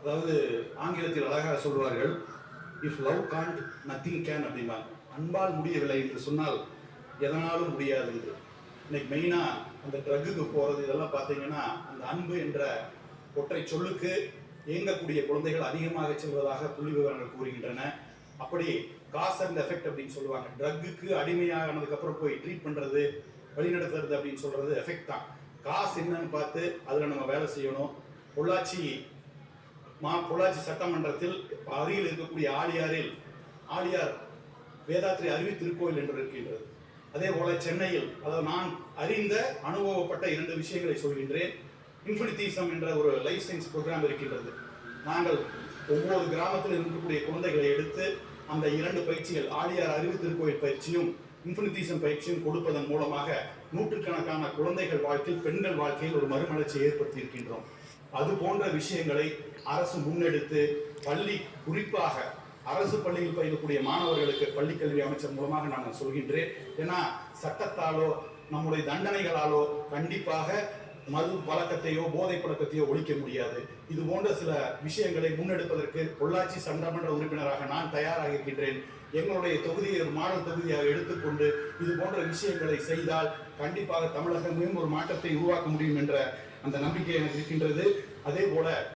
அதாவது ஆங்கிலத்தில் அழகாக சொல்வார்கள், if love can't nothing can அப்படிம்பாங்க. அன்பால் முடியவில்லை என்று சொன்னால் எதனாலும் முடியாது என்று. இன்னைக்கு மெயினாக அந்த ட்ரக்குக்கு போகிறது இதெல்லாம் பார்த்தீங்கன்னா அந்த அன்பு என்ற ஒற்றை சொல்லுக்கு இயங்கக்கூடிய குழந்தைகள் அதிகமாக செல்வதாக புள்ளி விவரங்கள் கூறுகின்றன. அப்படி காஸ் அண்ட் எஃபெக்ட் அப்படின்னு சொல்லுவாங்க. ட்ரக்குக்கு அடிமையானதுக்கு அப்புறம் போய் ட்ரீட் பண்ணுறது, வழிநடத்துறது அப்படின்னு சொல்றது எஃபெக்ட் தான். காசு என்னன்னு பார்த்து அதில் நம்ம வேலை செய்யணும். பொள்ளாச்சி சட்டமன்றத்தில் அருகில் இருக்கக்கூடிய ஆழியார் வேதாத்ரி அருவி திருக்கோயில் என்று இருக்கின்றது. அதே போல சென்னையில், அதாவது நான் அறிந்த அனுபவப்பட்ட 2 விஷயங்களை சொல்கின்றேன். இன்ஃபினிட்டிசம் என்ற ஒரு லைஃப் சயின்ஸ் ப்ரோக்ராம் இருக்கின்றது. நாங்கள் ஒவ்வொரு கிராமத்தில் இருக்கக்கூடிய குழந்தைகளை எடுத்து அந்த 2 பயிற்சிகள், ஆழியார் அருவி திருக்கோயில் பயிற்சியும் இன்ஃபினிட்டிசம் பயிற்சியும் கொடுப்பதன் மூலமாக நூற்றுக்கணக்கான குழந்தைகள் வாழ்க்கையில், பெண்கள் வாழ்க்கையில் ஒரு மறுமலர்ச்சியை ஏற்படுத்தி இருக்கின்றோம். அது போன்ற விஷயங்களை அரசு முன்னெடுத்து குறிப்பாக அரசு பள்ளியில் பயிலக்கூடிய மாணவர்களுக்கு பள்ளிக்கல்வி அமைச்சர் மூலமாக நான் சொல்கின்றேன். ஏன்னா சட்டத்தாலோ நம்முடைய தண்டனைகளாலோ கண்டிப்பாக மது பழக்கத்தையோ போதை பழக்கத்தையோ ஒழிக்க முடியாது. இது போன்ற சில விஷயங்களை முன்னெடுப்பதற்கு பொள்ளாச்சி சட்டமன்ற உறுப்பினராக நான் தயாராக இருக்கின்றேன். எங்களுடைய தொகுதியை ஒரு மாடல் தொகுதியாக எடுத்துக்கொண்டு இது போன்ற விஷயங்களை செய்தால் கண்டிப்பாக தமிழகம் ஒரு மாற்றத்தை உருவாக்க முடியும் என்ற அந்த நம்பிக்கை எனக்கு இருக்கின்றது. அதே போல